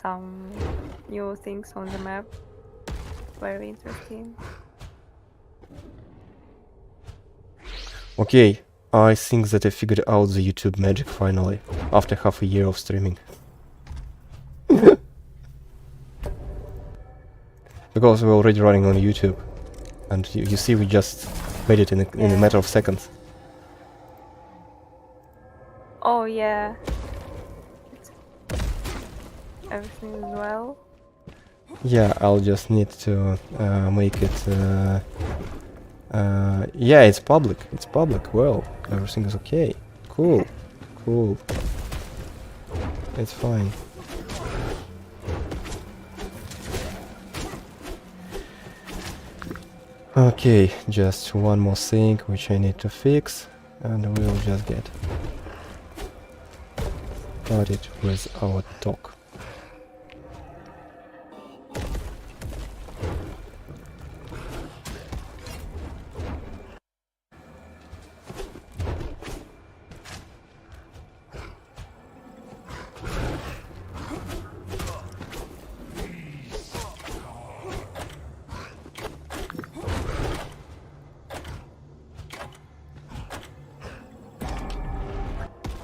some new things on the map. Very interesting. Okay, I think that I figured out the YouTube magic finally, after half a year of streaming. Because we're already running on YouTube, and you see we just made it in a matter of seconds. Oh yeah. Everything is well. Yeah, I'll just need to make it... yeah, it's public. It's public. Well, everything is okay. Cool. Cool. It's fine. Okay, just one more thing which I need to fix, and we'll just get started with our talk.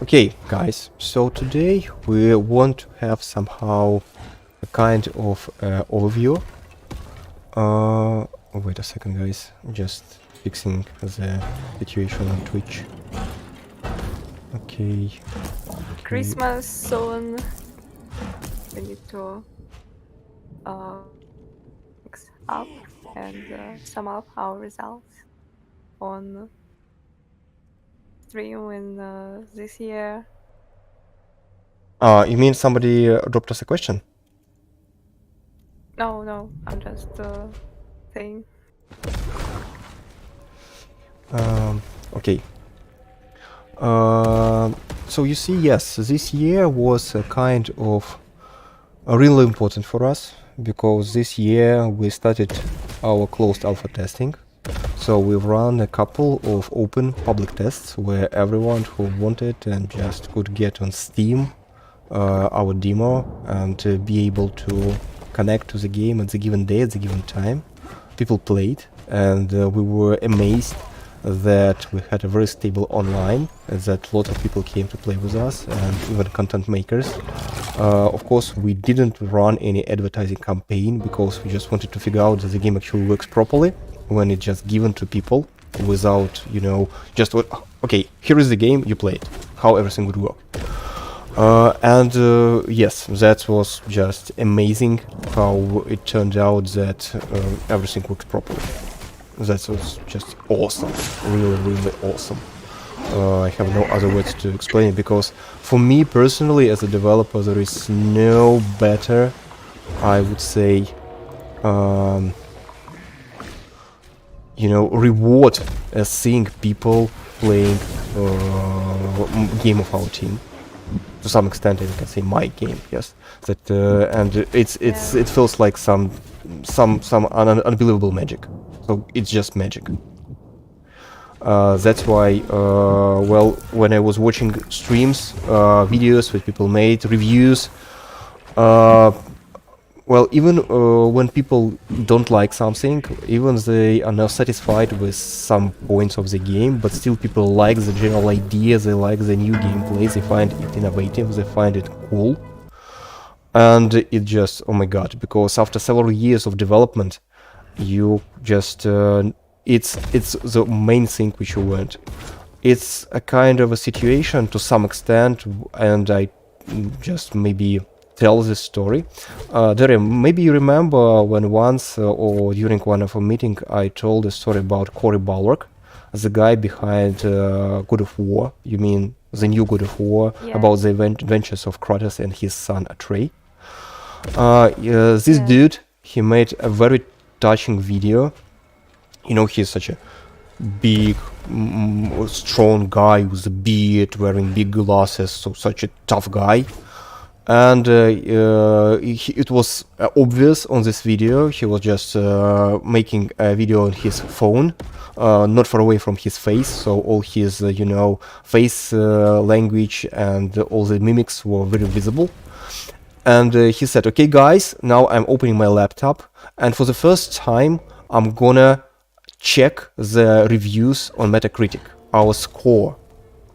Okay, guys, so today we want to have somehow a kind of overview. Wait a second, guys, just fixing the situation on Twitch. Okay. Christmas soon. We need to mix up and sum up our results on stream in this year. You mean somebody dropped us a question? No, I'm just saying. Okay. So you see, yes, this year was a kind of really important for us, because this year we started our closed alpha testing. So we've run a couple of open public tests where everyone who wanted and just could get on Steam our demo and be able to connect to the game at the given day, at the given time. People played, and we were amazed that we had a very stable online, that a lot of people came to play with us, and even content makers. Of course, we didn't run any advertising campaign, because we just wanted to figure out that the game actually works properly when it's just given to people without, you know, just okay, here is the game, you play it, how everything would work. Yes, that was just amazing how it turned out that everything works properly. That was just awesome, really, really awesome. I have no other words to explain it, because for me personally, as a developer, there is no better, I would say, you know, reward as seeing people playing game of our team. To some extent, I can say my game, yes. That and it feels like some unbelievable magic. So it's just magic. That's why, well, when I was watching streams, videos that people made, reviews, well, even when people don't like something, even they are not satisfied with some points of the game, but still people like the general idea, they like the new gameplay, they find it innovative, they find it cool. And it just, oh my god, because after several years of development, you just, it's the main thing which you want. It's a kind of a situation to some extent, and I just maybe tell this story. Darren, maybe you remember when once or during one of a meeting I told a story about Cory Balrock, the guy behind God of War. You mean the new God of War, about the adventures of Kratos and his son Atreus. This dude, he made a very touching video. You know, he's such a big, strong guy with a beard, wearing big glasses, so such a tough guy. And it was obvious on this video. He was just making a video on his phone, not far away from his face, so all his, you know, face language and all the mimics were very visible. And he said, okay guys, now I'm opening my laptop, and for the first time I'm gonna check the reviews on Metacritic, our score.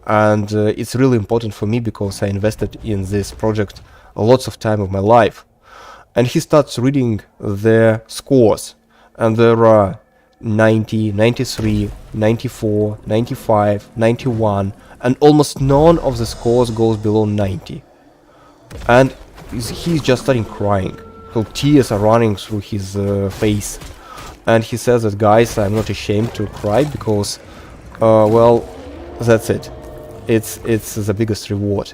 And it's really important for me because I invested in this project lots of time of my life. And he starts reading the scores, and there are 90, 93, 94, 95, 91, and almost none of the scores goes below 90. And he's just starting crying. So tears are running through his face. And he says that, guys, I'm not ashamed to cry because, well, that's it. It's the biggest reward.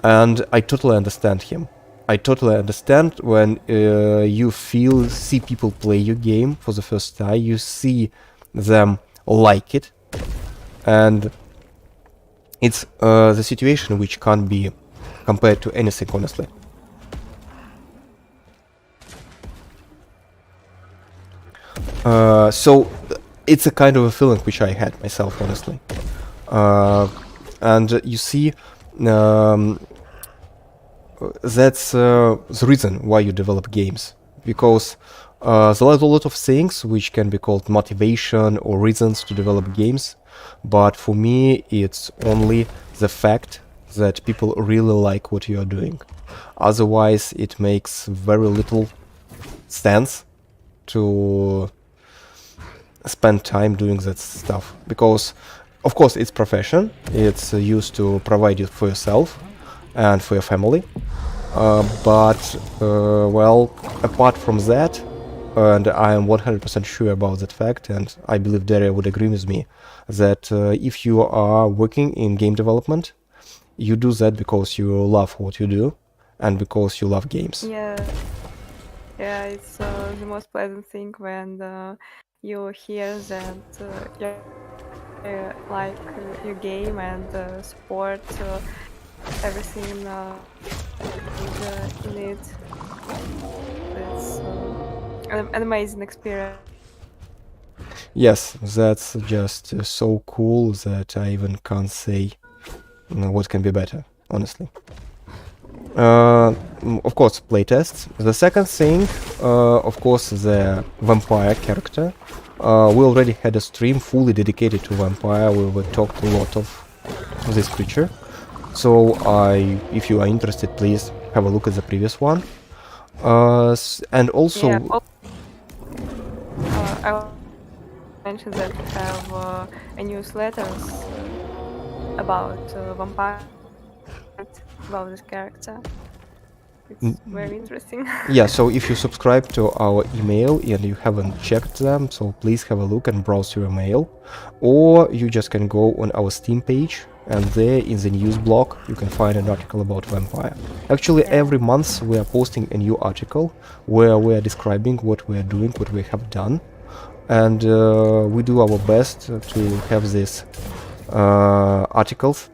And I totally understand him. I totally understand when you see people play your game for the first time, you see them like it, and it's the situation which can't be compared to anything, honestly. So it's a kind of a feeling which I had myself, honestly. And you see, that's the reason why you develop games, because there are a lot of things which can be called motivation or reasons to develop games, but for me it's only the fact that people really like what you are doing. Otherwise it makes very little sense to spend time doing that stuff, because of course it's profession, it's used to provide it for yourself and for your family, but well, apart from that, and I am 100% sure about that fact, and I believe Daria would agree with me, that if you are working in game development, you do that because you love what you do and because you love games. Yeah, it's the most pleasant thing when you hear that you like your game and support everything in it. It's an amazing experience. Yes, that's just so cool that I even can't say what can be better, honestly. Of course, playtests. The second thing, of course, the vampire character. We already had a stream fully dedicated to vampire. We talked a lot of this creature. So if you are interested, please have a look at the previous one. And also, Yeah, I will mention that we have a newsletter about vampire, about this character. It's very interesting. yeah, so if you subscribe to our email and you haven't checked them, so please have a look and browse your email. Or you just can go on our Steam page, and there in the news blog you can find an article about vampire. Actually, every month we are posting a new article where we are describing what we are doing, what we have done. And we do our best to have these articles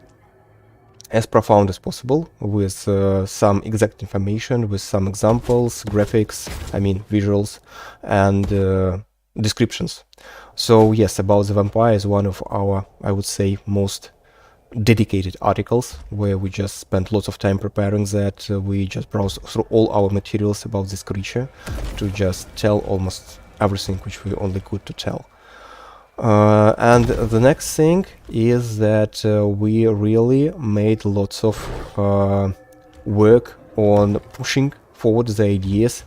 as profound as possible, with some exact information, with some examples, graphics, I mean visuals, and descriptions. So yes, about the vampire is one of our, I would say, most dedicated articles, where we just spent lots of time preparing that. We just browsed through all our materials about this creature to just tell almost everything which we only could to tell. And the next thing is that we really made lots of work on pushing forward the ideas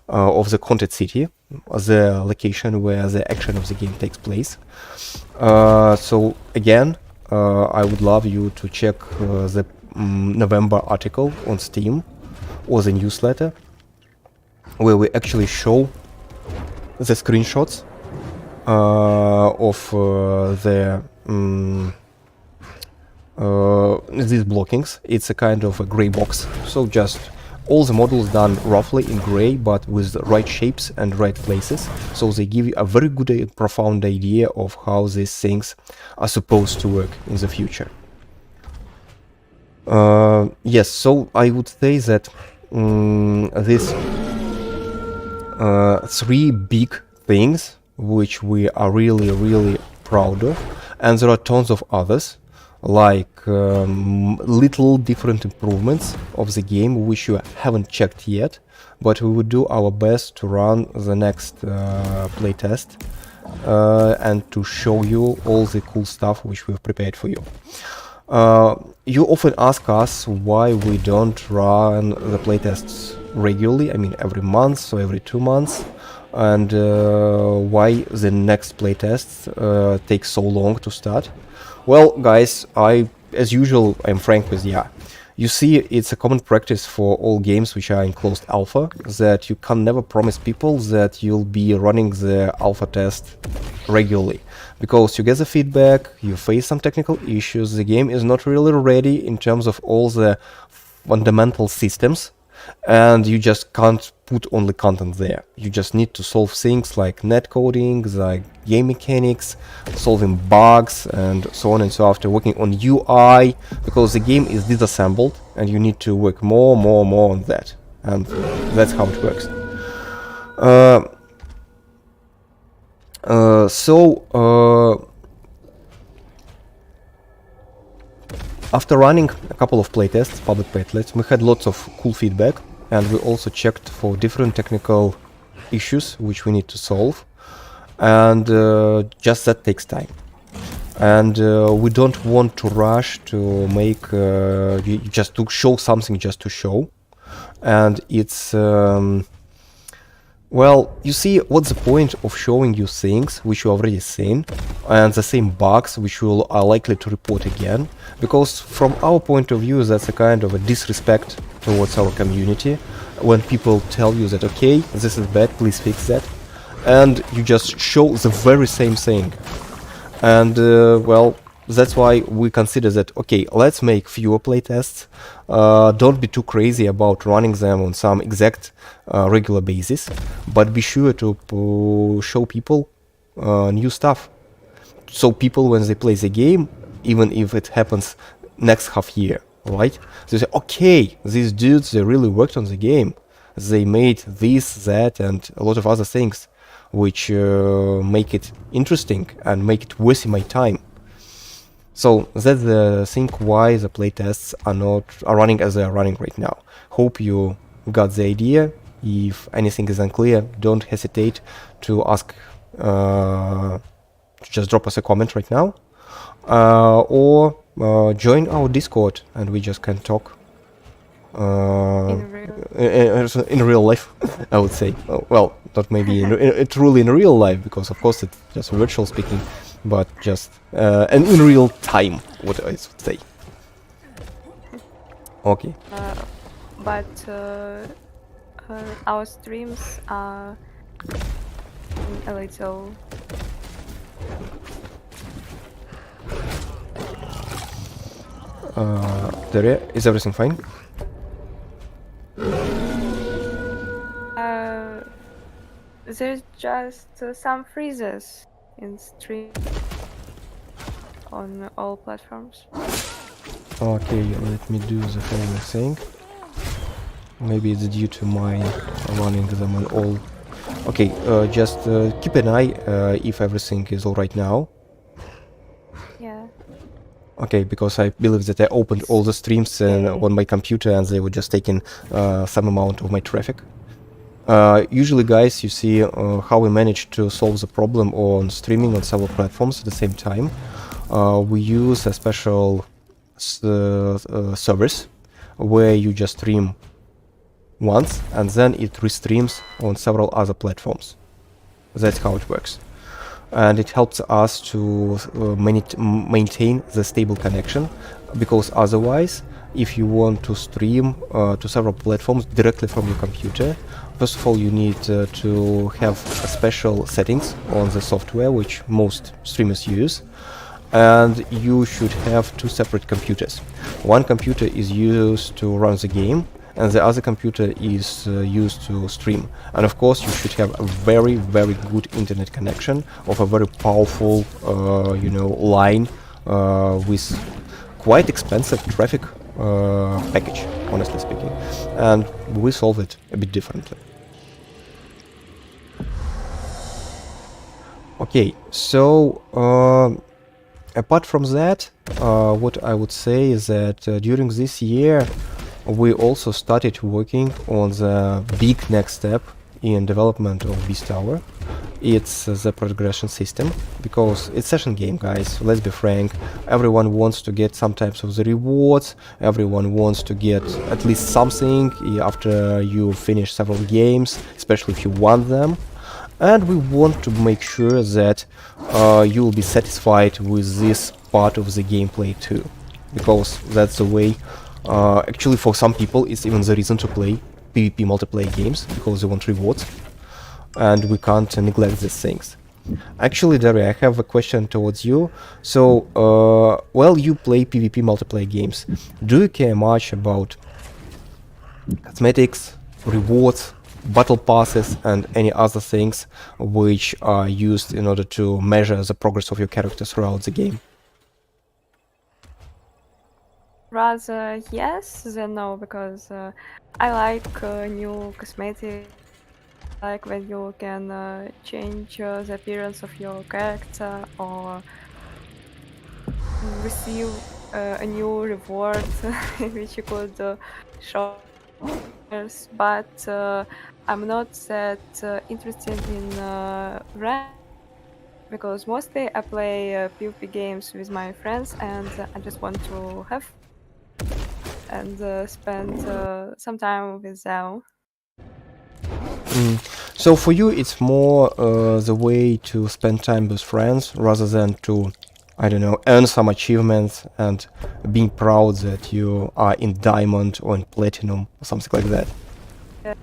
of the content city, the location where the action of the game takes place. So again, I would love you to check the November article on Steam or the newsletter, where we actually show the screenshots of these blockings. It's a kind of a gray box, so just all the models done roughly in gray, but with the right shapes and right places, so they give you a very good profound idea of how these things are supposed to work in the future. Yes, so I would say that these three big things which we are really proud of, and there are tons of others, like little different improvements of the game which you haven't checked yet, but we would do our best to run the next playtest and to show you all the cool stuff which we've prepared for you. You often ask us why we don't run the playtests regularly, I mean every month or every 2 months, and why the next playtests take so long to start. Well, guys, as usual, I'm frank with you. You see, it's a common practice for all games which are in closed alpha that you can never promise people that you'll be running the alpha test regularly. Because you get the feedback, you face some technical issues, the game is not really ready in terms of all the fundamental systems, and you just can't put only content there. You just need to solve things like netcoding, like game mechanics, solving bugs, and so on and so after, working on UI, because the game is disassembled and you need to work more on that. And that's how it works. After running a couple of playtests, public playtests, we had lots of cool feedback, and we also checked for different technical issues which we need to solve, and just that takes time. And we don't want to rush to make just to show something just to show, and it's well, you see, what's the point of showing you things which you already seen and the same bugs which you are likely to report again? Because from our point of view, that's a kind of a disrespect towards our community when people tell you that, okay, this is bad, please fix that, and you just show the very same thing. And well, that's why we consider that, okay, let's make fewer playtests. Don't be too crazy about running them on some exact regular basis, but be sure to show people new stuff. So people, when they play the game, even if it happens next half year, right? They say, okay, these dudes, they really worked on the game. They made this, that, and a lot of other things which make it interesting and make it worth my time. So that's the thing why the playtests are running as they are running right now. Hope you got the idea. If anything is unclear, don't hesitate to ask, to just drop us a comment right now, or join our Discord and we just can talk in real life, I would say. Well, not maybe truly in real life, because of course it's just virtual speaking, but just and in real time, what I would say. Okay. But our streams are a little Daria, is everything fine? there's just some freezes in stream on all platforms. Okay, let me do the following thing. Maybe it's due to my running them on all. Okay, just keep an eye if everything is alright now. Yeah. Okay, because I believe that I opened all the streams on my computer and they were just taking some amount of my traffic. Usually, guys, you see how we manage to solve the problem on streaming on several platforms at the same time. We use a special service where you just stream once and then it restreams on several other platforms. That's how it works. And it helps us to maintain the stable connection, because otherwise, if you want to stream to several platforms directly from your computer, first of all, you need to have special settings on the software, which most streamers use, and you should have two separate computers. One computer is used to run the game, and the other computer is used to stream. And of course, you should have a very, very good internet connection of a very powerful, line with quite expensive traffic package, honestly speaking. And we solve it a bit differently. Okay, so Apart from that, what I would say is that during this year we also started working on the big next step in development of Beast Tower. It's the progression system, because it's session game, guys. Let's be frank. Everyone wants to get some types of the rewards. Everyone wants to get at least something after you finish several games, especially if you won them. And we want to make sure that you will be satisfied with this part of the gameplay too, because that's the way. Actually, for some people, it's even the reason to play PvP multiplayer games, because they want rewards, and we can't neglect these things. Actually, Daria, I have a question towards you. So, well, you play PvP multiplayer games. Do you care much about cosmetics, rewards, battle passes, and any other things which are used in order to measure the progress of your character throughout the game? Rather yes than no, because I like new cosmetics. Like when you can change the appearance of your character or receive a new reward which you could show others. But I'm not that interested in rank, because mostly I play PvP games with my friends, and I just want to have and spend some time with them. So for you, it's more the way to spend time with friends rather than to, I don't know, earn some achievements and being proud that you are in diamond or in platinum or something like that. Yeah,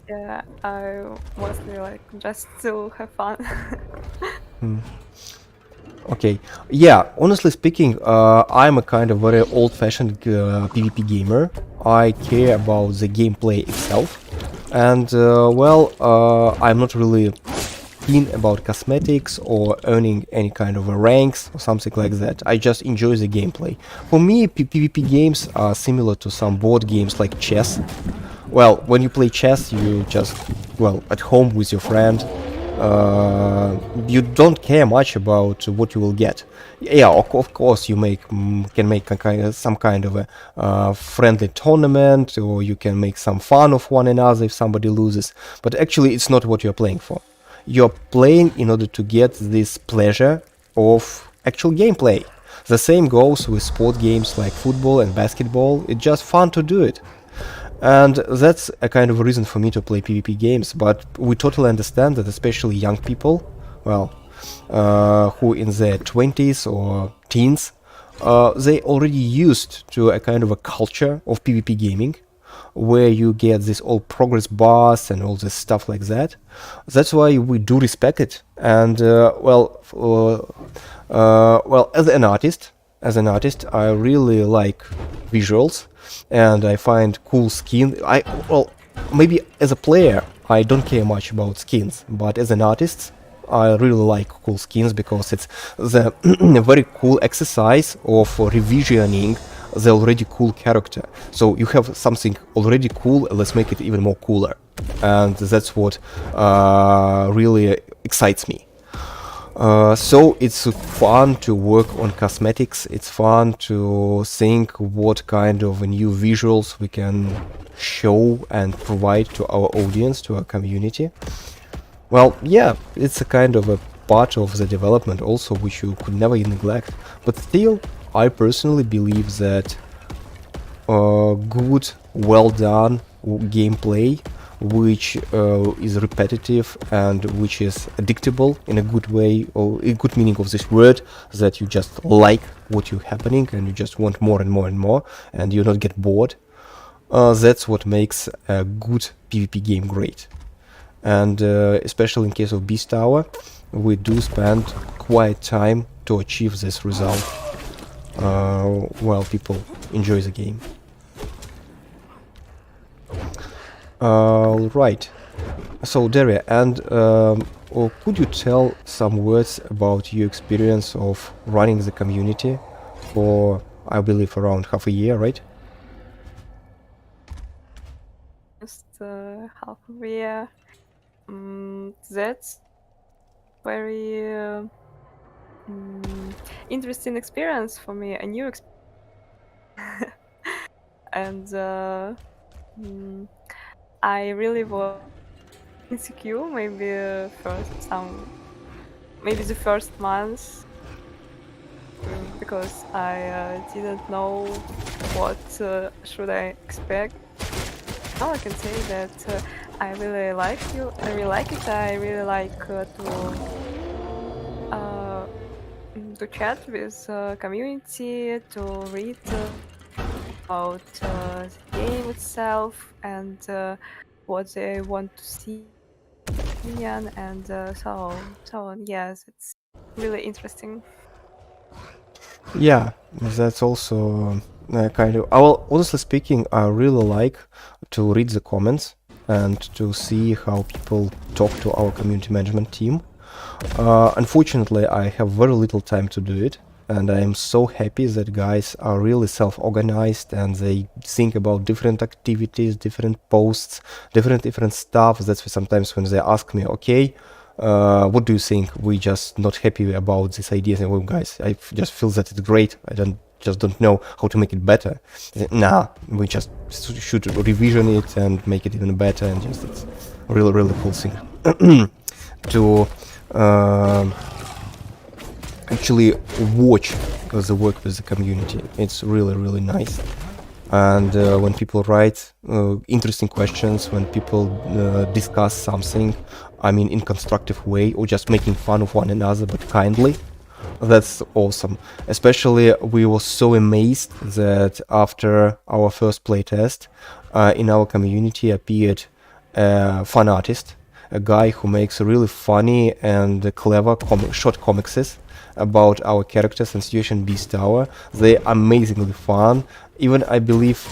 yeah, I mostly like just to have fun. Okay, yeah, honestly speaking, I'm a kind of very old-fashioned PvP gamer. I care about the gameplay itself, and well, I'm not really keen about cosmetics or earning any kind of ranks or something like that. I just enjoy the gameplay. For me, PvP games are similar to some board games like chess. Well, when you play chess, you just, well, at home with your friend, you don't care much about what you will get. Yeah, of course, you can make some kind of a friendly tournament, or you can make some fun of one another if somebody loses. But actually, it's not what you're playing for. You're playing in order to get this pleasure of actual gameplay. The same goes with sport games like football and basketball. It's just fun to do it. And that's a kind of a reason for me to play PvP games, but we totally understand that especially young people, well, who in their 20s or teens, they already used to a kind of a culture of PvP gaming, where you get this all progress bars and all this stuff like that. That's why we do respect it. And well, as an artist, I really like visuals, and I find cool skin. Well, maybe as a player, I don't care much about skins, but as an artist, I really like cool skins, because it's the very cool exercise of revisioning the already cool character. So you have something already cool, let's make it even more cooler, and that's what really excites me. So it's fun to work on cosmetics. It's fun to think what kind of new visuals we can show and provide to our audience, to our community. Well, yeah, it's a kind of a part of the development also, which you could never neglect. But still, I personally believe that good, well done gameplay, which is repetitive and which is addictable in a good way, or a good meaning of this word, that you just like what you're happening and you just want more and more and more, and you not get bored. That's what makes a good PvP game great. And especially in case of Beast Tower, we do spend quite time to achieve this result while people enjoy the game. Right. So, Daria, and could you tell some words about your experience of running the community for, I believe, around half a year, right? Just half of a year. That's very interesting experience for me, a new experience. And mm, I really was insecure, maybe maybe the first month, because I didn't know what should I expect. Now I can say that I really like you. I really like it. I really like uh, to chat with community, to read about the game itself and what they want to see, opinion, and so on. Yes, it's really interesting. Yeah, that's also kind of. Well, honestly speaking, I really like to read the comments and to see how people talk to our community management team. Unfortunately, I have very little time to do it, and I am so happy that guys are really self-organized and they think about different activities, different posts, different stuff. That's why sometimes when they ask me, okay, what do you think? We just not happy about this idea. And well, guys, I just feel that it's great. I don't know how to make it better. Nah, we just should revision it and make it even better. And just it's really cool thing to actually watch the work with the community. It's really nice. And when people write interesting questions, when people discuss something, I mean, in constructive way or just making fun of one another, but kindly, that's awesome. Especially, we were so amazed that after our first playtest, in our community appeared a fun artist, a guy who makes really funny and clever short comics about our characters and situation Beast Tower. They're amazingly fun. Even I believe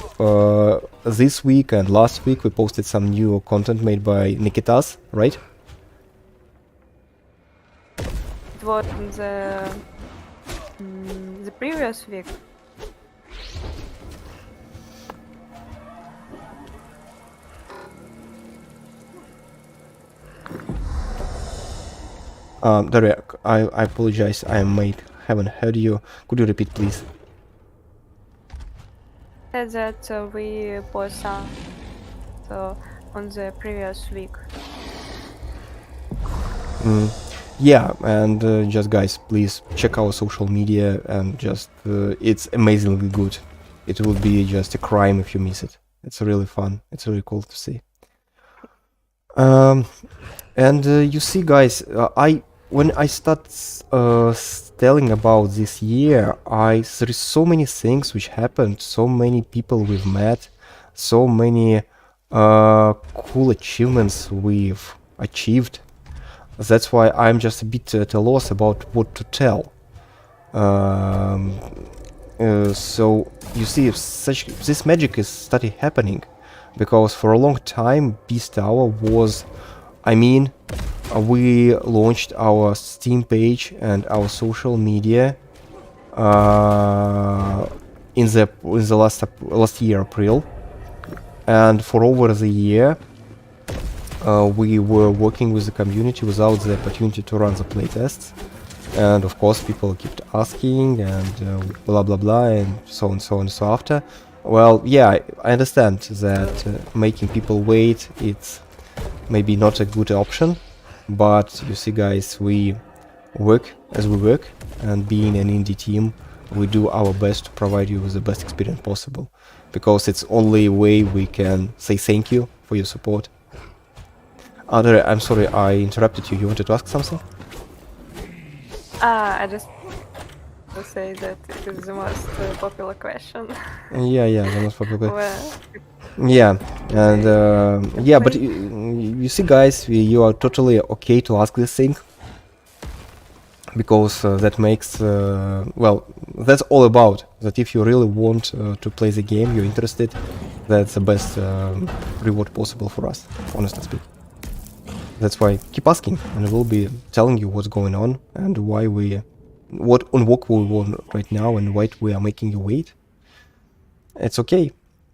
this week and last week we posted some new content made by Nikitas, right? It was in the previous week. Daria, I apologize. Haven't heard you. Could you repeat, please? Said that we post some on the previous week. Yeah, and just guys, please check our social media and just it's amazingly good. It would be just a crime if you miss it. It's really fun. It's really cool to see. And you see, guys, when I start telling about this year, there is so many things which happened, so many people we've met, so many cool achievements we've achieved. That's why I'm just a bit at a loss about what to tell. So you see, this magic is started happening because for a long time, Beast Tower was, I mean, we launched our Steam page and our social media in the last year, April, and for over the year. We were working with the community without the opportunity to run the playtests. And of course, people kept asking and blah blah blah and so on so after. Well, yeah, I understand that making people wait, it's maybe not a good option. But you see, guys, we work as we work, and being an indie team, we do our best to provide you with the best experience possible. Because it's only way we can say thank you for your support. Andre, I'm sorry, I interrupted you. You wanted to ask something? I just want to say that it is the most popular question. Yeah, the most popular. Well, Yeah, and yeah, but you see, guys, you are totally okay to ask this thing because that makes well, that's all about that. If you really want to play the game, you're interested. That's the best reward possible for us, honestly speaking. That's why keep asking, and we'll be telling you what's going on and why what we want right now and why we are making you wait. It's okay.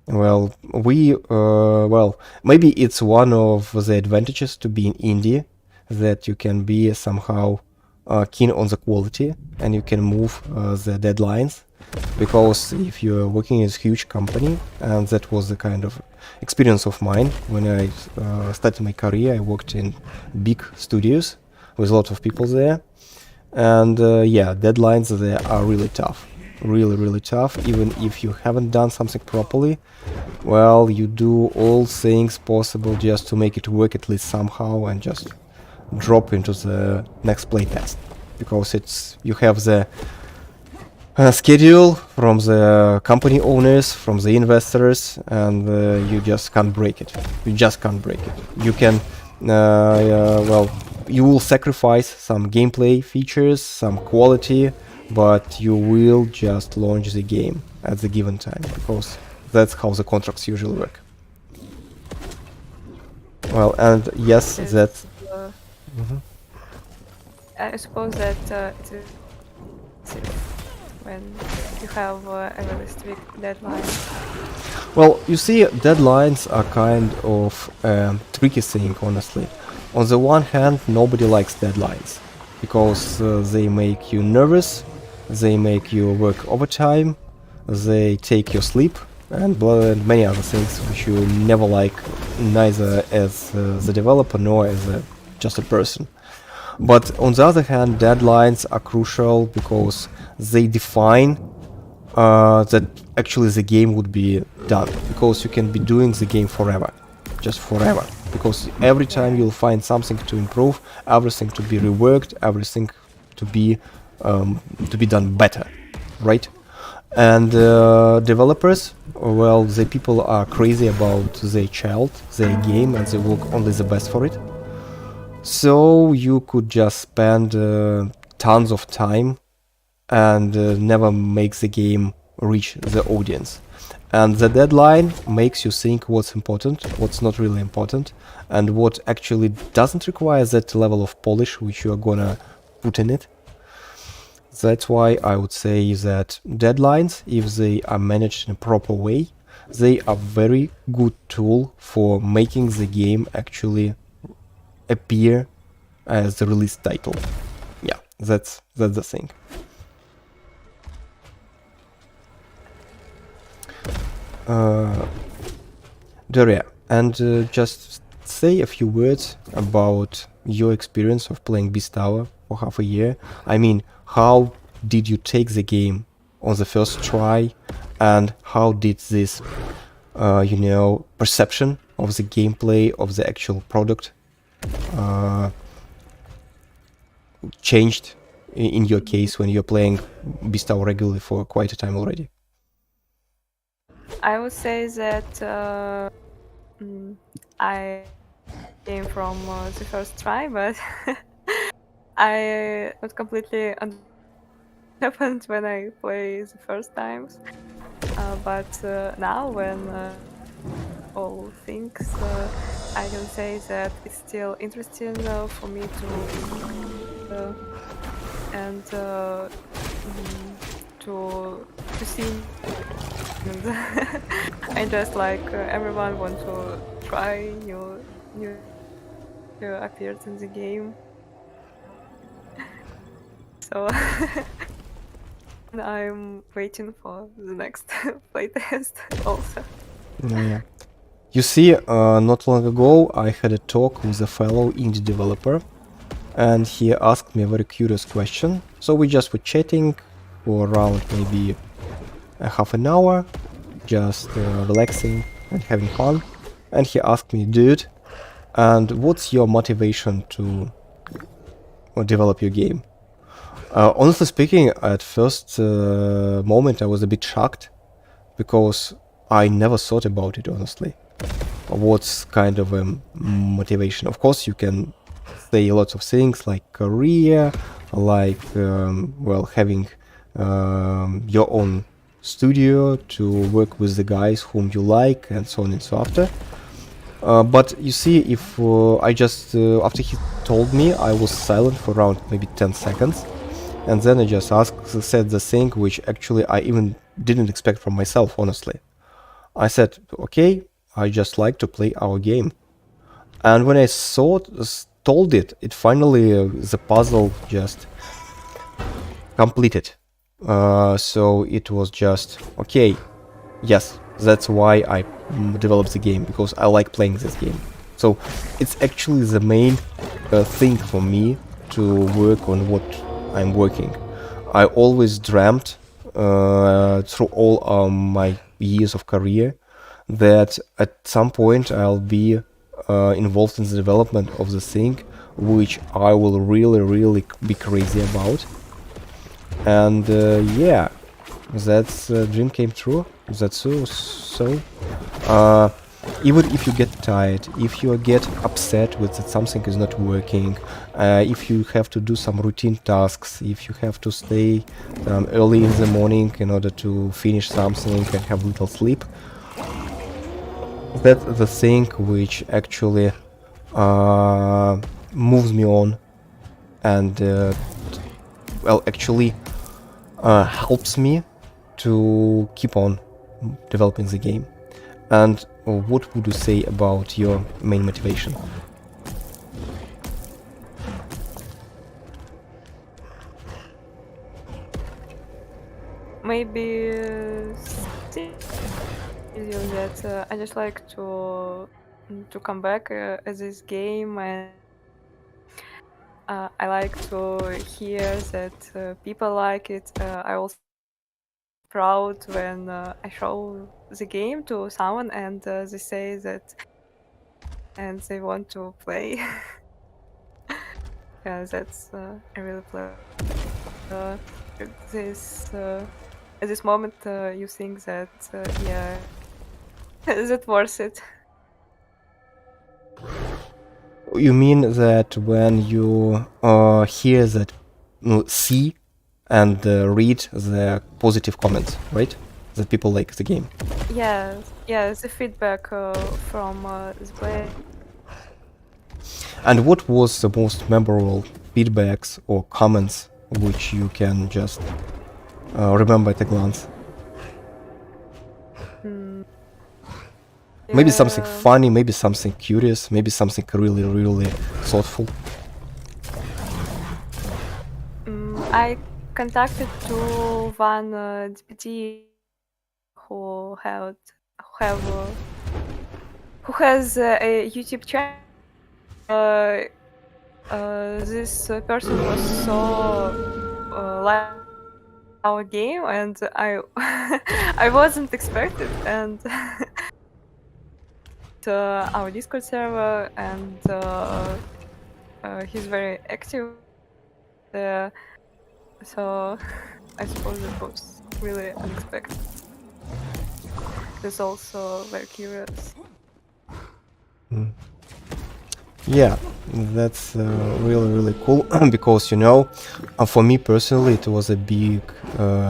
Well, well, maybe it's one of the advantages to being indie that you can be somehow keen on the quality, and you can move the deadlines. Because if you're working in a huge company, and that was the kind of experience of mine when I started my career, I worked in big studios with a lot of people there, and yeah, deadlines there are really tough, really tough. Even if you haven't done something properly, well, you do all things possible just to make it work at least somehow, and just drop into the next playtest, because it's you have the schedule from the company owners, from the investors, and you just can't break it. You just can't break it. You can, well, you will sacrifice some gameplay features, some quality, but you will just launch the game at the given time, because that's how the contracts usually work. Well, and yes, Yes, that. uh, Mhm. I suppose that it is when you have a very strict deadline. Well, you see, deadlines are kind of a tricky thing, honestly. On the one hand, nobody likes deadlines, because they make you nervous, they make you work overtime, they take your sleep, and many other things which you never like, neither as the developer nor as just a person. But on the other hand, deadlines are crucial because they define that actually the game would be done, because you can be doing the game forever, just forever, because every time Yeah. you'll find something to improve, everything to be reworked, everything to be done better, right? And developers, well, the people are crazy about their child, their game, and they work only the best for it. So you could just spend tons of time and never make the game reach the audience. And the deadline makes you think what's important, what's not really important, and what actually doesn't require that level of polish which you are gonna put in it. That's why I would say that deadlines, if they are managed in a proper way, they are very good tool for making the game actually appear as the release title. Yeah, that's the thing. Daria, and just say a few words about your experience of playing Beast Tower for half a year. I mean, how did you take the game on the first try, and how did this, perception of the gameplay of the actual product uh, changed in your case when you're playing Beast Tower regularly for quite a time already? I would say that I came from the first try, but I not completely happened when I play the first times. But now, when all things, I can say that it's still interesting for me uh, and to see. And I just like everyone want to try new appears in the game. So I'm waiting for the next playtest also. Yeah. You see, not long ago I had a talk with a fellow indie developer, and he asked me a very curious question. So we just were chatting for around maybe a half an hour, just relaxing and having fun. And he asked me, dude, and what's your motivation to develop your game? Honestly speaking, at first moment I was a bit shocked, because I never thought about it, honestly. What's kind of a motivation? Of course, you can say lots of things like career, like well, having your own studio to work with the guys whom you like, and so on and so after. But you see, if I just after he told me, I was silent for around maybe 10 seconds, and then I just said the thing which actually I even didn't expect from myself, honestly. I said, okay, I just like to play our game. And when I told it, it finally the puzzle just completed. So it was just okay. Yes, that's why I developed the game, because I like playing this game. So it's actually the main thing for me to work on what I'm working. I always dreamt through all my years of career that at some point I'll be involved in the development of the thing which I will really be crazy about. And yeah, that's dream came true. That's so. Even if you get tired, if you get upset with that something is not working, if you have to do some routine tasks, if you have to stay early in the morning in order to finish something and have little sleep, that's the thing which actually moves me on and well, actually helps me to keep on developing the game. And what would you say about your main motivation? Maybe that I just like to come back at this game, and I like to hear that people like it. I also proud when I show the game to someone and they say that and they want to play. Yeah, that's I really play. Uh, this at this moment you think that yeah, is it worth it? You mean that when you hear that, see and read the positive comments, right? That people like the game. Yes, yes, the feedback from the player. And what was the most memorable feedbacks or comments which you can just remember at a glance? Mm, Maybe something yeah, funny, maybe something curious, maybe something really thoughtful. I contacted to one deputy who had who have who has a YouTube channel. Uh, this person was so like our game, and I I wasn't expected, and our Discord server, and he's very active there. So I suppose it was really unexpected. He's also very curious. Yeah, that's really cool because, you know, for me personally, it was a big,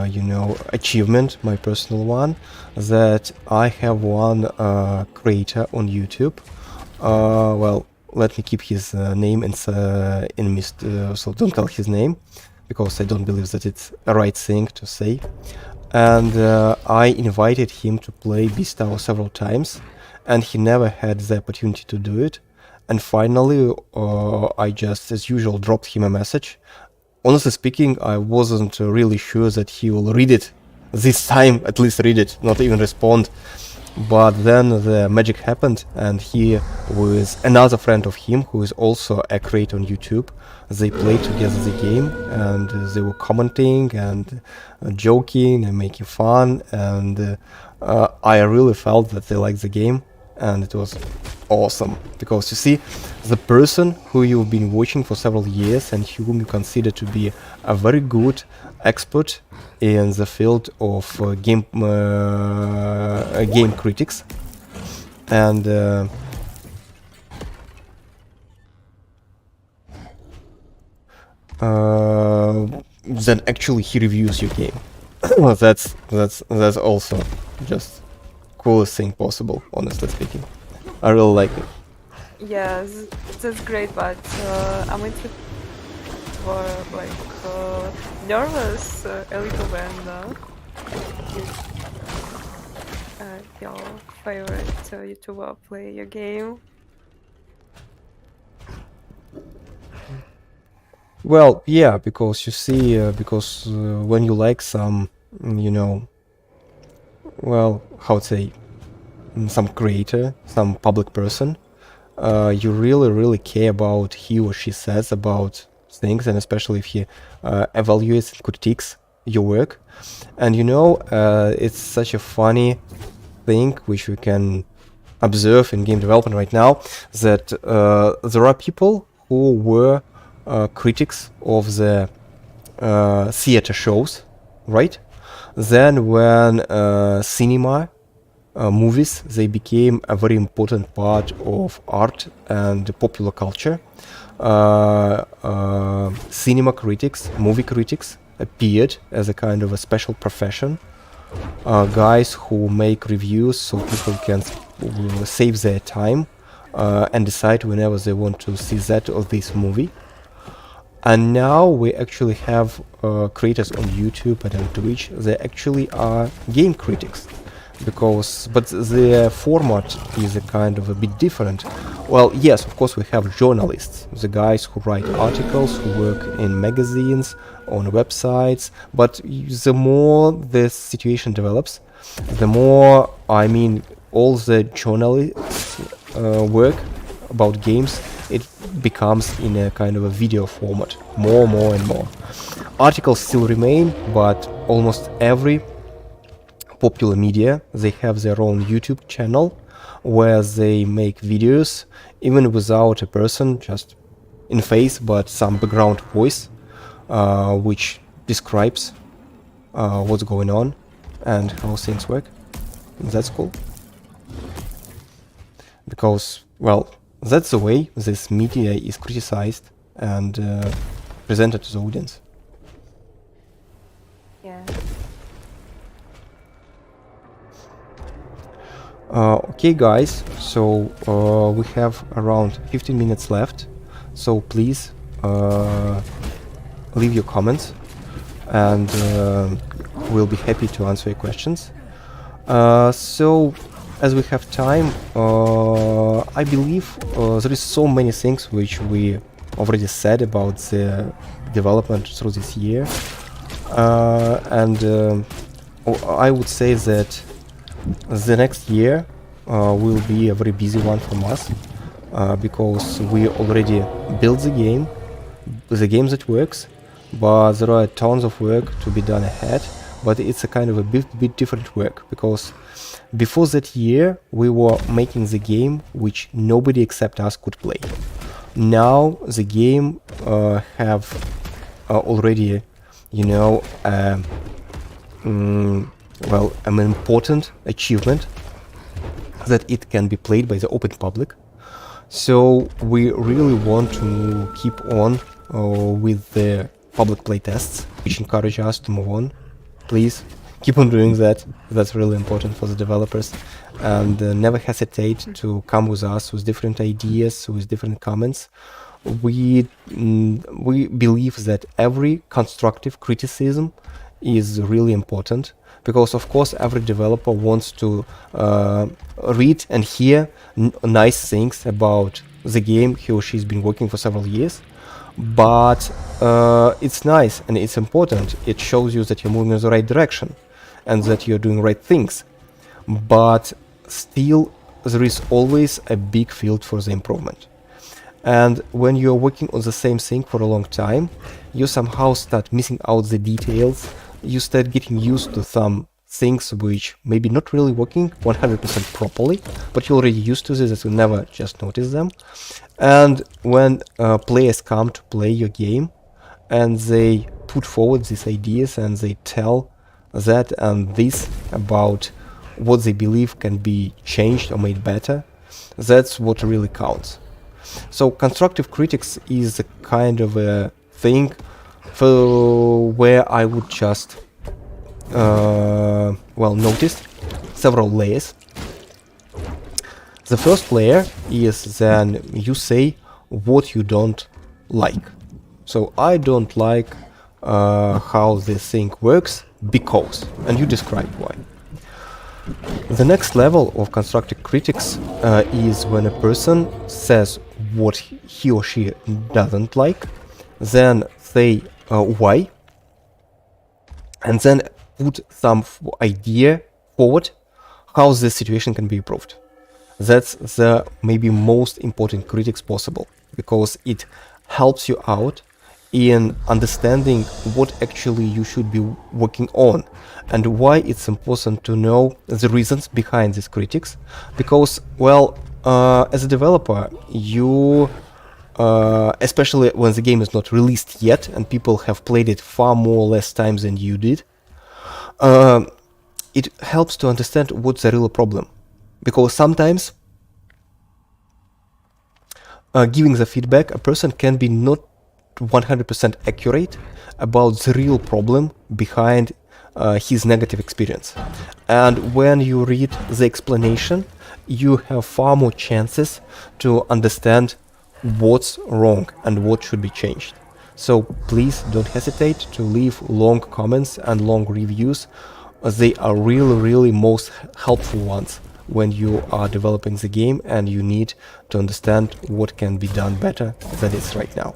you know, achievement, my personal one, that I have one creator on YouTube. Well, let me keep his name in mist, so don't tell his name, because I don't believe that it's a right thing to say. And I invited him to play Beast Tower several times, and he never had the opportunity to do it. And finally, I just, as usual, dropped him a message. Honestly speaking, I wasn't really sure that he will read it. This time, at least read it, not even respond. But then the magic happened, and he, with another friend of him, who is also a creator on YouTube, they played together the game, and they were commenting and joking and making fun, and I really felt that they liked the game, and it was awesome. Because you see, the person who you've been watching for several years and whom you consider to be a very good expert in the field of game critics, and then actually he reviews your game. Well, that's also just coolest thing possible, honestly speaking. I really like it. Yes, that's great, but I'm interested for like nervous a little when your favorite YouTuber play your game. Well, yeah, because you see, because when you like some, you know, well, how to say, some creator, some public person, you really care about he or she says about things, and especially if he evaluates and critiques your work. And you know, it's such a funny thing which we can observe in game development right now, that there are people who were critics of the theater shows, right? Then when cinema movies, they became a very important part of art and popular culture. Cinema critics, movie critics appeared as a kind of a special profession. Guys who make reviews so people can save their time and decide whenever they want to see that or this movie. And now we actually have creators on YouTube and on Twitch. They actually are game critics, but the format is a kind of a bit different. Well, yes, of course we have journalists, the guys who write articles, who work in magazines, on websites. But the more the situation develops, the more, I mean, all the journalists work about games, it becomes in a kind of a video format, more and more. Articles still remain, but almost every popular media, they have their own YouTube channel where they make videos even without a person, just in face, but some background voice which describes what's going on and how things work. That's cool. Because, well, that's the way this media is criticized and presented to the audience. Yeah. Okay, guys, so we have around 15 minutes left, so please leave your comments and we'll be happy to answer your questions. So, as we have time, I believe there is so many things which we already said about the development through this year, and I would say that the next year will be a very busy one from us, because we already built the game that works, but there are tons of work to be done ahead. But it's a kind of a bit different work, because before that year we were making the game which nobody except us could play. Now the game have already, you know, well, an important achievement that it can be played by the open public. So we really want to keep on with the public playtests, which encourage us to move on. Please keep on doing that. That's really important for the developers. And never hesitate to come with us with different ideas, with different comments. We believe that every constructive criticism is really important, because of course every developer wants to read and hear nice things about the game he or she's been working for several years. But it's nice and it's important. It shows you that you're moving in the right direction and that you're doing right things. But still, there is always a big field for the improvement. And when you're working on the same thing for a long time, you somehow start missing out the details. You start getting used to some things which maybe not really working 100% properly, but you're already used to this, that you never just notice them. And when players come to play your game and they put forward these ideas and they tell that and this about what they believe can be changed or made better, that's what really counts. So constructive critics is a kind of a thing for where I would just notice several layers. The first layer is then you say what you don't like. So I don't like how this thing works because, and you describe why. The next level of constructive critics is when a person says what he or she doesn't like, then say why, and then put some idea forward how this situation can be improved. That's the maybe most important critics possible, because it helps you out in understanding what actually you should be working on and why it's important to know the reasons behind these critics. Because, well, as a developer, you especially when the game is not released yet and people have played it far more or less times than you did, it helps to understand what's the real problem. Because sometimes giving the feedback, a person can be not 100% accurate about the real problem behind his negative experience. And when you read the explanation, you have far more chances to understand what's wrong and what should be changed. So please don't hesitate to leave long comments and long reviews. They are really most helpful ones when you are developing the game and you need to understand what can be done better than it's right now.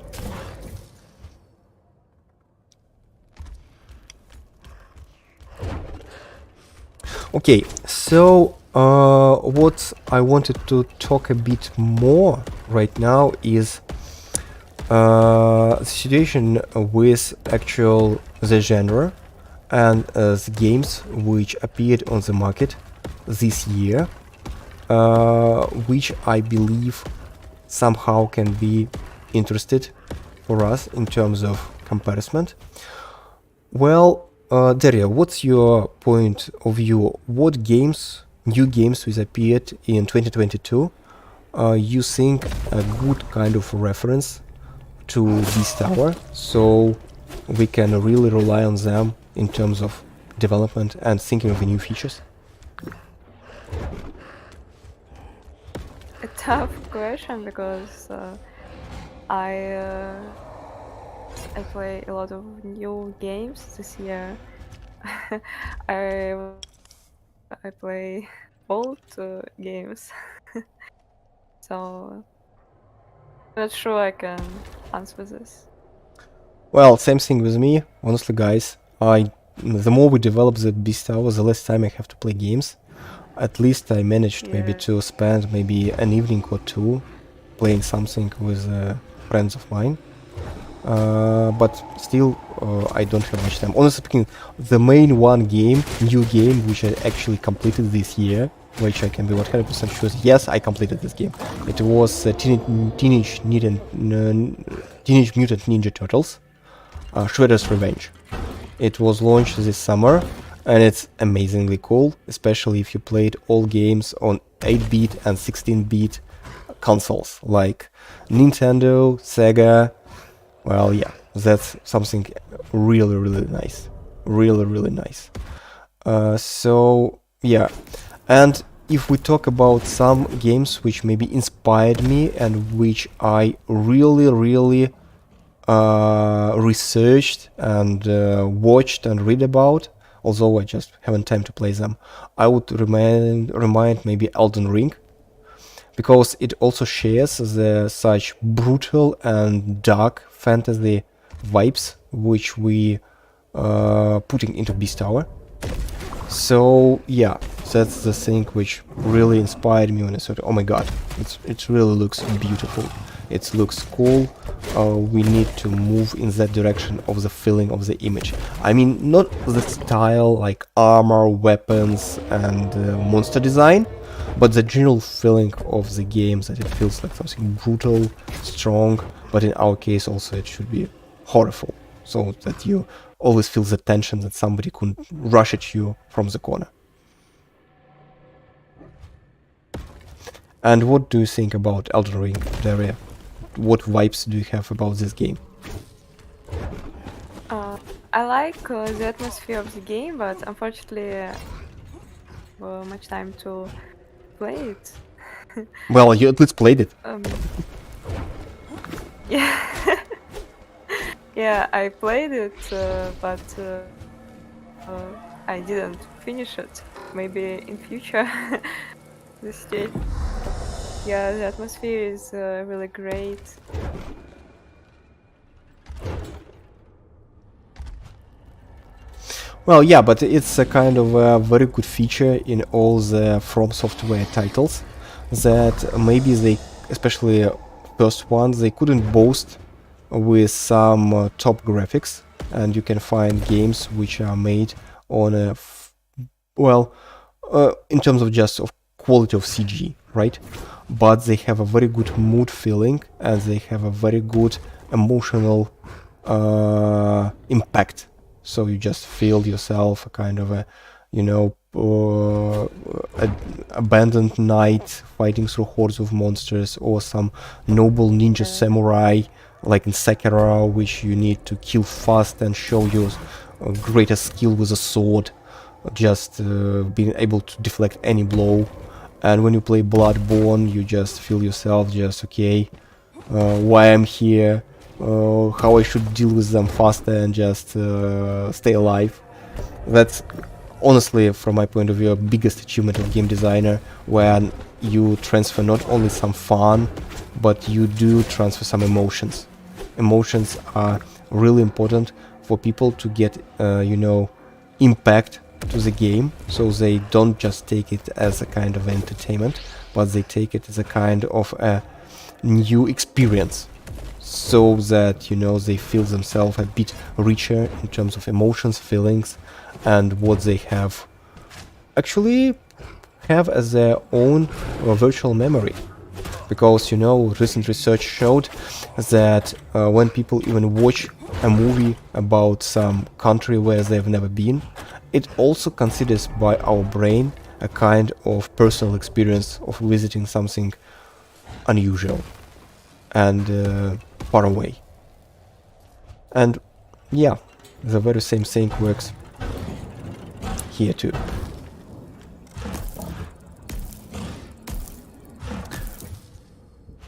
Okay, so what I wanted to talk a bit more right now is the situation with actual the genre and the games which appeared on the market this year, which I believe somehow can be interested for us in terms of comparison. Well, Daria, what's your point of view? What games, new games which appeared in 2022, you think a good kind of reference to Beast Tower, so we can really rely on them in terms of development and thinking of the new features? A tough question because I play a lot of new games this year. I play old games, so I'm not sure I can answer this. Well, same thing with me. Honestly, guys, the more we develop the Beast Tower, the less time I have to play games. At least I managed maybe Yeah. to spend maybe an evening or two playing something with friends of mine. But still, I don't have much time. Honestly speaking, the main new game, which I actually completed this year, which I can be 100% sure, yes, I completed this game. It was Teenage Mutant Ninja Turtles, Shredder's Revenge. It was launched this summer, and it's amazingly cool, especially if you played all games on 8-bit and 16-bit consoles, like Nintendo, Sega. Well, yeah, that's something really nice. Really nice. So, yeah. And if we talk about some games which maybe inspired me and which I really researched and watched and read about, although I just haven't time to play them, I would remind maybe Elden Ring, because it also shares the such brutal and dark fantasy vibes which we putting into Beast Tower. So yeah, that's the thing which really inspired me when I thought, oh my god, it really looks beautiful. It looks cool. We need to move in that direction of the feeling of the image. I mean, not the style like armor, weapons, and monster design, but the general feeling of the game, that it feels like something brutal, strong, but in our case also it should be horrible, so that you always feel the tension that somebody could rush at you from the corner. And what do you think about Elden Ring, Daria? What vibes do you have about this game? I like the atmosphere of the game, but unfortunately, much time to play it. Well, you at least played it. Yeah, yeah, I played it, but I didn't finish it. Maybe in future, this stage. Yeah, the atmosphere is really great. Well, yeah, but it's a kind of a very good feature in all the From Software titles that maybe they, especially first ones, they couldn't boast with some top graphics, and you can find games which are made on a well, in terms of just of quality of CG, right? But they have a very good mood feeling, and they have a very good emotional impact. So you just feel yourself a kind of a, you know, abandoned knight fighting through hordes of monsters, or some noble ninja samurai like in Sekiro, which you need to kill fast and show your greater skill with a sword, just being able to deflect any blow. And when you play Bloodborne, you just feel yourself just okay, why I'm here, how I should deal with them faster and just stay alive. That's honestly, from my point of view, a biggest achievement of game designer, where you transfer not only some fun, but you do transfer some emotions. Emotions are really important for people to get, impact to the game, so they don't just take it as a kind of entertainment, but they take it as a kind of a new experience, so that they feel themselves a bit richer in terms of emotions, feelings, and what they actually have as their own virtual memory. Because recent research showed that when people even watch a movie about some country where they've never been, it also considers by our brain a kind of personal experience of visiting something unusual and far away. And yeah, the very same thing works here too.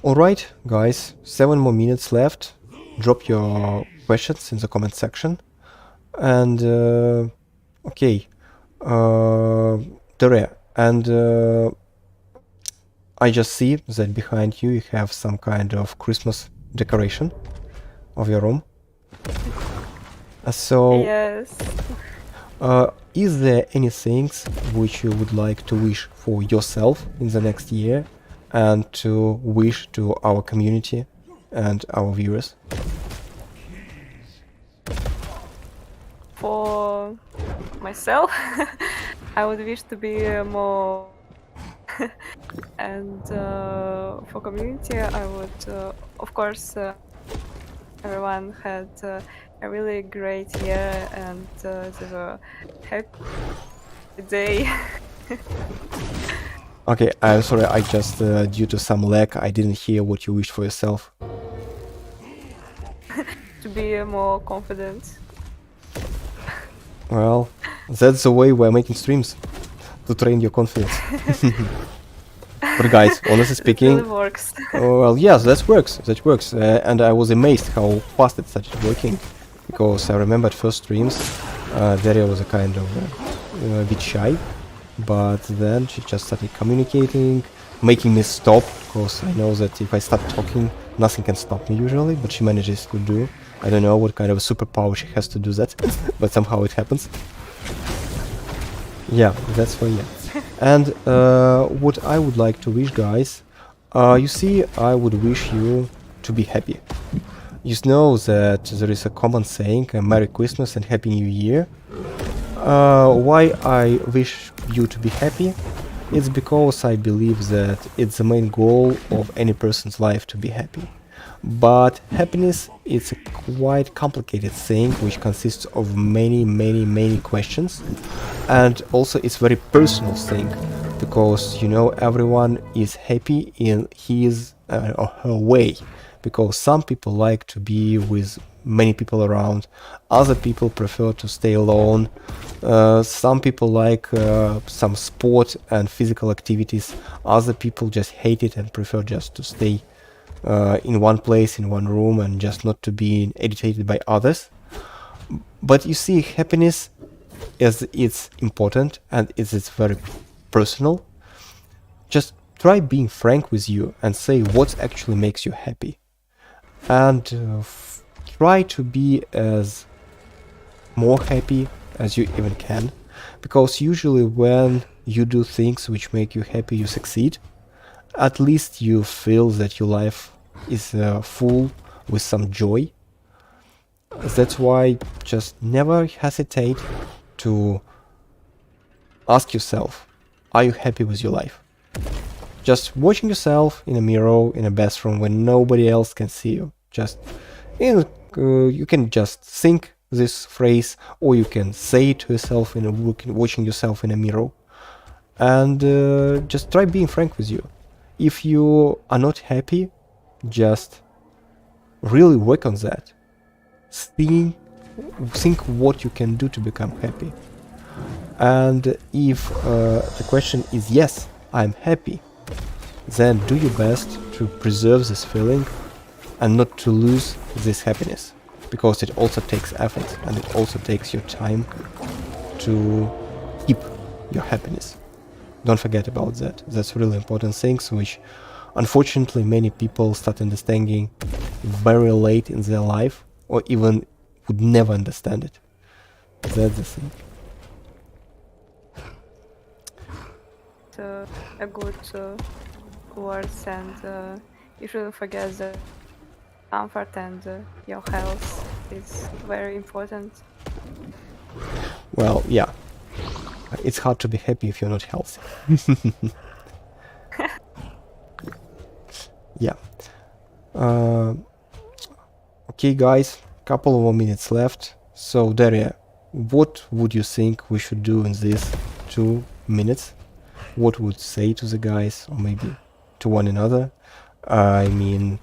Alright, guys, 7 more minutes left. Drop your questions in the comment section. And okay, Tere, and I just see that behind you have some kind of Christmas decoration of your room. So, Yes. is there any things which you would like to wish for yourself in the next year, and to wish to our community and our viewers? For myself, I would wish to be more and for community, I would, of course, everyone had a really great year, and they were happy day. Okay, I'm sorry, I just, due to some lag, I didn't hear what you wished for yourself. To be more confident. Well, that's the way we're making streams, to train your confidence. But guys, honestly It speaking, really works. well, yes, that works, and I was amazed how fast it started working, because I remember at first streams, Daria was a kind of a bit shy, but then she just started communicating, making me stop, because I know that if I start talking, nothing can stop me usually, but she manages to do. I don't know what kind of superpower she has to do that, but somehow it happens. Yeah, that's for you. And what I would like to wish, guys, you see, I would wish you to be happy. You know that there is a common saying, Merry Christmas and Happy New Year. Why I wish you to be happy? It's because I believe that it's the main goal of any person's life to be happy. But happiness is a quite complicated thing which consists of many questions, and also it's very personal thing, because everyone is happy in his or her way, because some people like to be with many people around, other people prefer to stay alone, some people like some sport and physical activities, other people just hate it and prefer just to stay in one place, in one room, and just not to be irritated by others. But you see, happiness it's important, and it's very personal. Just try being frank with you and say what actually makes you happy, and try to be as more happy as you even can, because usually when you do things which make you happy, you succeed. At least you feel that your life is full with some joy. That's why just never hesitate to ask yourself, are you happy with your life? Just watching yourself in a mirror in a bathroom when nobody else can see you. Just you can just think this phrase, or you can say it to yourself in watching yourself in a mirror, and just try being frank with you. If you are not happy, just really work on that. Think what you can do to become happy. And if the question is yes, I'm happy, then do your best to preserve this feeling and not to lose this happiness, because it also takes effort and it also takes your time to keep your happiness. Don't forget about that. That's really important things which unfortunately many people start understanding very late in their life, or even would never understand it. That's the thing. A good words, and you shouldn't forget that comfort and your health is very important. Well, yeah. It's hard to be happy if you're not healthy. Yeah. Okay, guys, couple of more minutes left. So, Daria, what would you think we should do in these 2 minutes? What would say to the guys, or maybe to one another? I mean,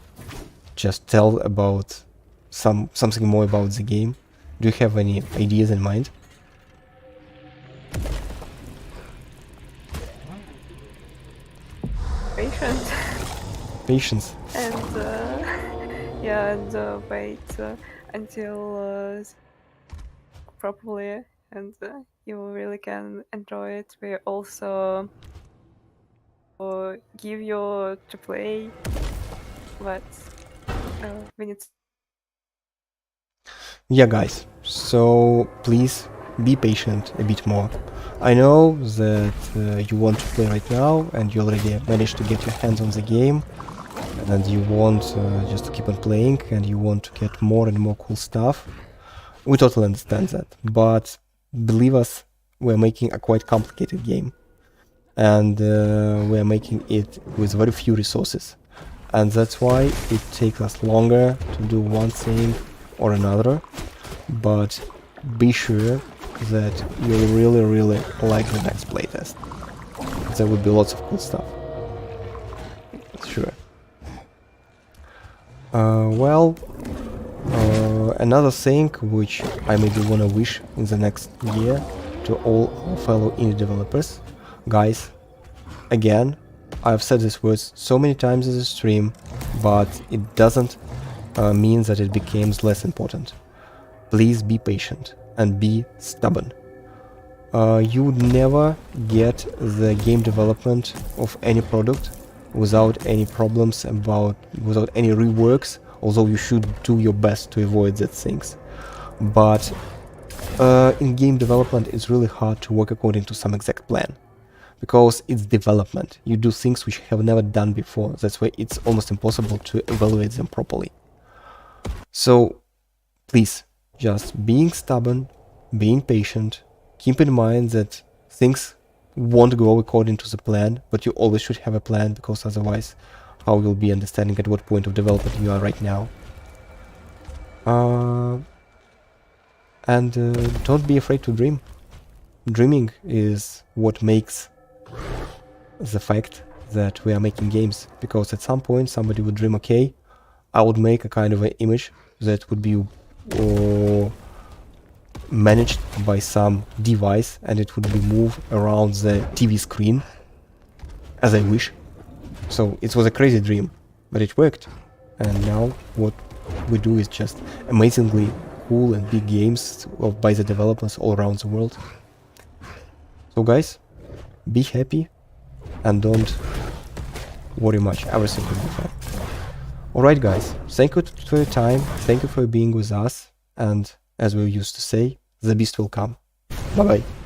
just tell about something more about the game. Do you have any ideas in mind? Patient. Patience. And yeah, and wait until properly, and you really can enjoy it. We also give you to play, but we need. Yeah, guys, so please be patient a bit more. I know that you want to play right now and you already managed to get your hands on the game, and you want just to keep on playing and you want to get more and more cool stuff. We totally understand that, but believe us, we're making a quite complicated game, and we're making it with very few resources, and that's why it takes us longer to do one thing or another. But be sure that you'll really like the next playtest. There will be lots of cool stuff. Sure. Another thing which I maybe wanna wish in the next year to all our fellow indie developers, guys, again, I've said these words so many times in the stream, but it doesn't mean that it becomes less important. Please be patient and be stubborn. You would never get the game development of any product without any problems, without any reworks, although you should do your best to avoid that things. But in game development, it's really hard to work according to some exact plan, because it's development. You do things which you have never done before. That's why it's almost impossible to evaluate them properly. So please, just being stubborn, being patient, keep in mind that things won't go according to the plan, but you always should have a plan, because otherwise how you'll be understanding at what point of development you are right now. Don't be afraid to dream. Dreaming is what makes the fact that we are making games, because at some point somebody would dream, okay, I would make a kind of an image that would be managed by some device, and it would be moved around the TV screen as I wish. So it was a crazy dream, but it worked. And now what we do is just amazingly cool and big games by the developers all around the world. So guys, be happy and don't worry much. Everything will be fine. Alright guys, thank you for your time, thank you for being with us, and as we used to say, the beast will come. Bye bye.